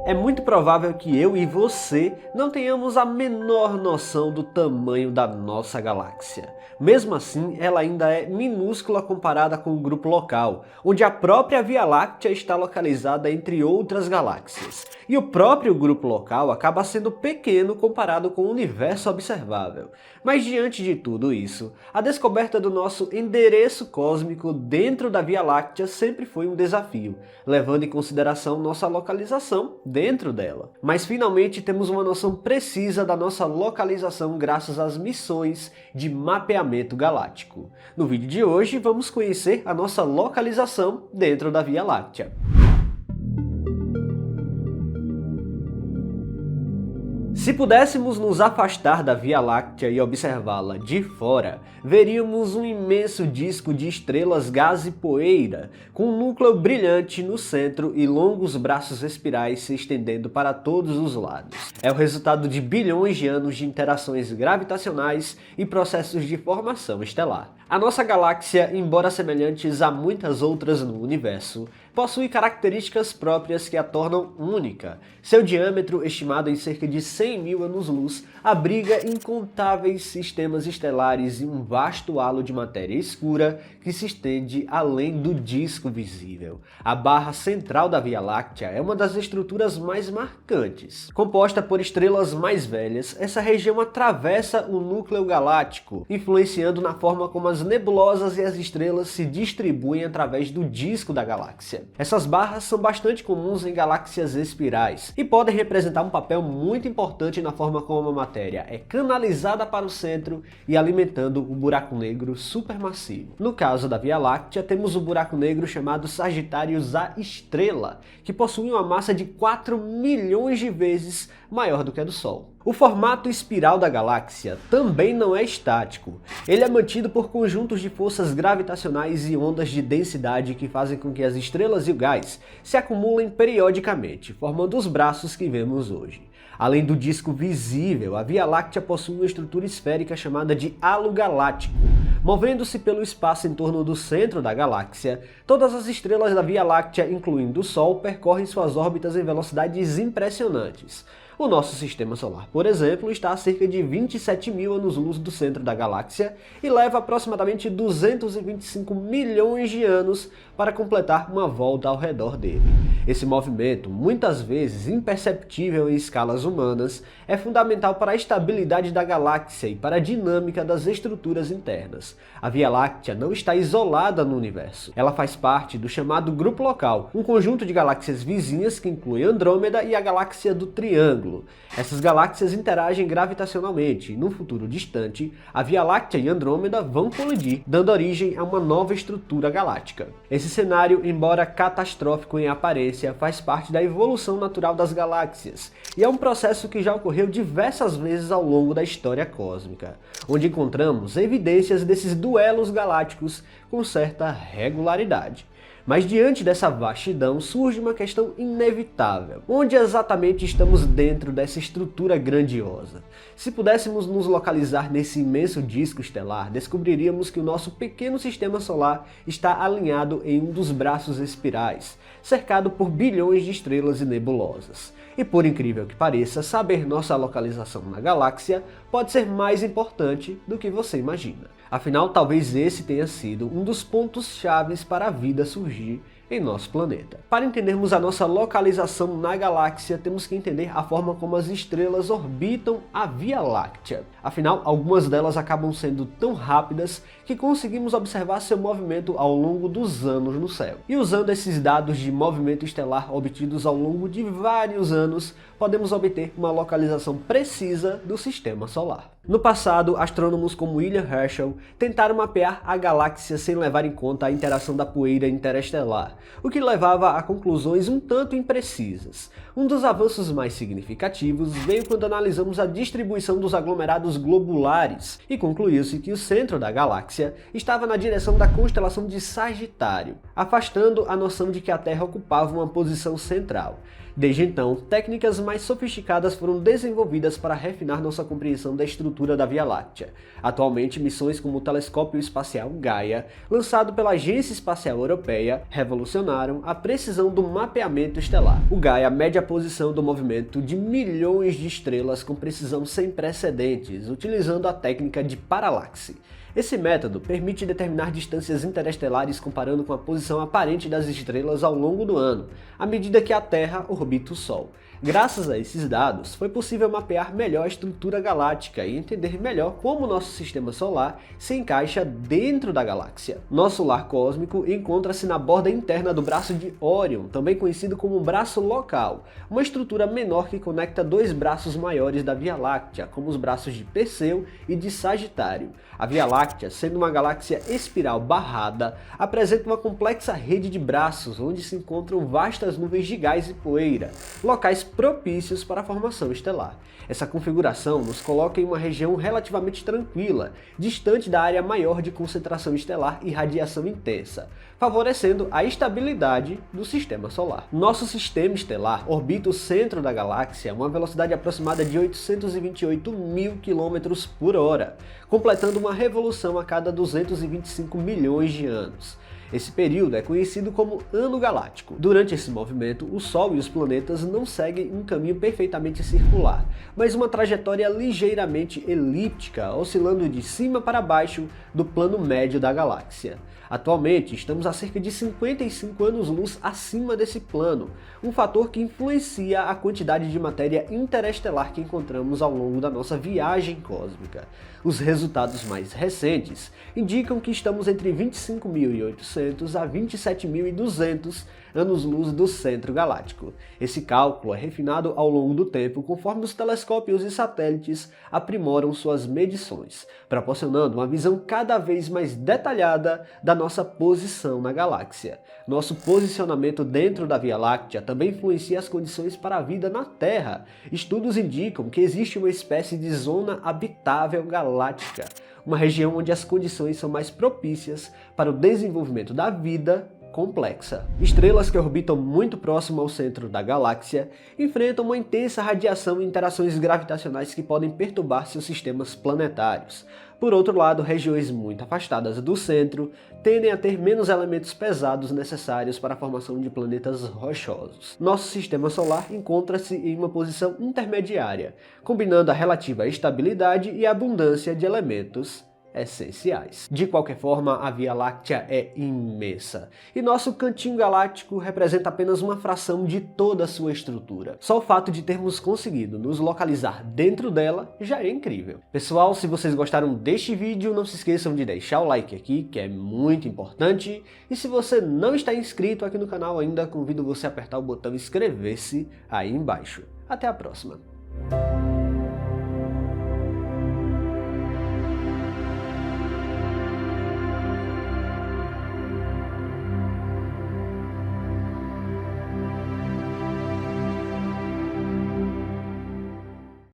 É muito provável que eu e você não tenhamos a menor noção do tamanho da nossa galáxia. Mesmo assim, ela ainda é minúscula comparada com o grupo local, onde a própria Via Láctea está localizada entre outras galáxias. E o próprio grupo local acaba sendo pequeno comparado com o universo observável. Mas diante de tudo isso, a descoberta do nosso endereço cósmico dentro da Via Láctea sempre foi um desafio, levando em consideração nossa localização dentro dela. Mas finalmente temos uma noção precisa da nossa localização graças às missões de mapeamento galáctico. No vídeo de hoje vamos conhecer a nossa localização dentro da Via Láctea. Se pudéssemos nos afastar da Via Láctea e observá-la de fora, veríamos um imenso disco de estrelas, gás e poeira, com um núcleo brilhante no centro e longos braços espirais se estendendo para todos os lados. É o resultado de bilhões de anos de interações gravitacionais e processos de formação estelar. A nossa galáxia, embora semelhantes a muitas outras no universo, possui características próprias que a tornam única. Seu diâmetro, estimado em cerca de 100.000 anos-luz, abriga incontáveis sistemas estelares e um vasto halo de matéria escura que se estende além do disco visível. A barra central da Via Láctea é uma das estruturas mais marcantes. Composta por estrelas mais velhas, essa região atravessa o núcleo galáctico, influenciando na forma como as nebulosas e as estrelas se distribuem através do disco da galáxia. Essas barras são bastante comuns em galáxias espirais e podem representar um papel muito importante na forma como a matéria é canalizada para o centro e alimentando o buraco negro supermassivo. No caso da Via Láctea, temos o buraco negro chamado Sagitários A Estrela, que possui uma massa de 4 milhões de vezes maior do que a do Sol. O formato espiral da galáxia também não é estático. Ele é mantido por conjuntos de forças gravitacionais e ondas de densidade que fazem com que as estrelas e o gás se acumulem periodicamente, formando os braços que vemos hoje. Além do disco visível, a Via Láctea possui uma estrutura esférica chamada de halo galáctico. Movendo-se pelo espaço em torno do centro da galáxia, todas as estrelas da Via Láctea, incluindo o Sol, percorrem suas órbitas em velocidades impressionantes. O nosso sistema solar, por exemplo, está a cerca de 27.000 anos-luz do centro da galáxia e leva aproximadamente 225 milhões de anos para completar uma volta ao redor dele. Esse movimento, muitas vezes imperceptível em escalas humanas, é fundamental para a estabilidade da galáxia e para a dinâmica das estruturas internas. A Via Láctea não está isolada no universo. Ela faz parte do chamado Grupo Local, um conjunto de galáxias vizinhas que inclui Andrômeda e a Galáxia do Triângulo. Essas galáxias interagem gravitacionalmente e, num futuro distante, a Via Láctea e Andrômeda vão colidir, dando origem a uma nova estrutura galáctica. Esse cenário, embora catastrófico em aparência, faz parte da evolução natural das galáxias, e é um processo que já ocorreu diversas vezes ao longo da história cósmica, onde encontramos evidências desses duelos galácticos com certa regularidade. Mas diante dessa vastidão surge uma questão inevitável. Onde exatamente estamos dentro dessa estrutura grandiosa? Se pudéssemos nos localizar nesse imenso disco estelar, descobriríamos que o nosso pequeno sistema solar está alinhado em um dos braços espirais, cercado por bilhões de estrelas e nebulosas. E por incrível que pareça, saber nossa localização na galáxia pode ser mais importante do que você imagina. Afinal, talvez esse tenha sido um dos pontos chaves para a vida surgir em nosso planeta. Para entendermos a nossa localização na galáxia, temos que entender a forma como as estrelas orbitam a Via Láctea. Afinal, algumas delas acabam sendo tão rápidas que conseguimos observar seu movimento ao longo dos anos no céu. E usando esses dados de movimento estelar obtidos ao longo de vários anos, podemos obter uma localização precisa do sistema solar. No passado, astrônomos como William Herschel tentaram mapear a galáxia sem levar em conta a interação da poeira interestelar, o que levava a conclusões um tanto imprecisas. Um dos avanços mais significativos veio quando analisamos a distribuição dos aglomerados globulares, e concluiu-se que o centro da galáxia estava na direção da constelação de Sagitário, afastando a noção de que a Terra ocupava uma posição central. Desde então, técnicas mais sofisticadas foram desenvolvidas para refinar nossa compreensão da estrutura da Via Láctea. Atualmente, missões como o Telescópio Espacial Gaia, lançado pela Agência Espacial Europeia, revolucionário revolucionaram a precisão do mapeamento estelar. O Gaia mede a posição do movimento de milhões de estrelas com precisão sem precedentes, utilizando a técnica de paralaxe. Esse método permite determinar distâncias interestelares comparando com a posição aparente das estrelas ao longo do ano, à medida que a Terra orbita o Sol. Graças a esses dados, foi possível mapear melhor a estrutura galáctica e entender melhor como nosso sistema solar se encaixa dentro da galáxia. Nosso lar cósmico encontra-se na borda interna do braço de Órion, também conhecido como braço local, uma estrutura menor que conecta dois braços maiores da Via Láctea, como os braços de Perseu e de Sagitário. A Via Láctea, sendo uma galáxia espiral barrada, apresenta uma complexa rede de braços onde se encontram vastas nuvens de gás e poeira, locais propícios para a formação estelar. Essa configuração nos coloca em uma região relativamente tranquila, distante da área maior de concentração estelar e radiação intensa, favorecendo a estabilidade do sistema solar. Nosso sistema estelar orbita o centro da galáxia a uma velocidade aproximada de 828 mil km por hora, completando uma revolução a cada 225 milhões de anos. Esse período é conhecido como Ano Galáctico. Durante esse movimento, o Sol e os planetas não seguem um caminho perfeitamente circular, mas uma trajetória ligeiramente elíptica, oscilando de cima para baixo do plano médio da galáxia. Atualmente, estamos a cerca de 55 anos-luz acima desse plano, um fator que influencia a quantidade de matéria interestelar que encontramos ao longo da nossa viagem cósmica. Os resultados mais recentes indicam que estamos entre 25.800 a 27.200 anos-luz do centro galáctico. Esse cálculo é refinado ao longo do tempo conforme os telescópios e satélites aprimoram suas medições, proporcionando uma visão cada vez mais detalhada da nossa posição na galáxia. Nosso posicionamento dentro da Via Láctea também influencia as condições para a vida na Terra. Estudos indicam que existe uma espécie de zona habitável galáctica, uma região onde as condições são mais propícias para o desenvolvimento da vida complexa. Estrelas que orbitam muito próximo ao centro da galáxia enfrentam uma intensa radiação e interações gravitacionais que podem perturbar seus sistemas planetários. Por outro lado, regiões muito afastadas do centro tendem a ter menos elementos pesados necessários para a formação de planetas rochosos. Nosso sistema solar encontra-se em uma posição intermediária, combinando a relativa estabilidade e abundância de elementos essenciais. De qualquer forma, a Via Láctea é imensa, e nosso cantinho galáctico representa apenas uma fração de toda a sua estrutura. Só o fato de termos conseguido nos localizar dentro dela já é incrível. Pessoal, se vocês gostaram deste vídeo, não se esqueçam de deixar o like aqui, que é muito importante, e se você não está inscrito aqui no canal ainda, convido você a apertar o botão inscrever-se aí embaixo. Até a próxima!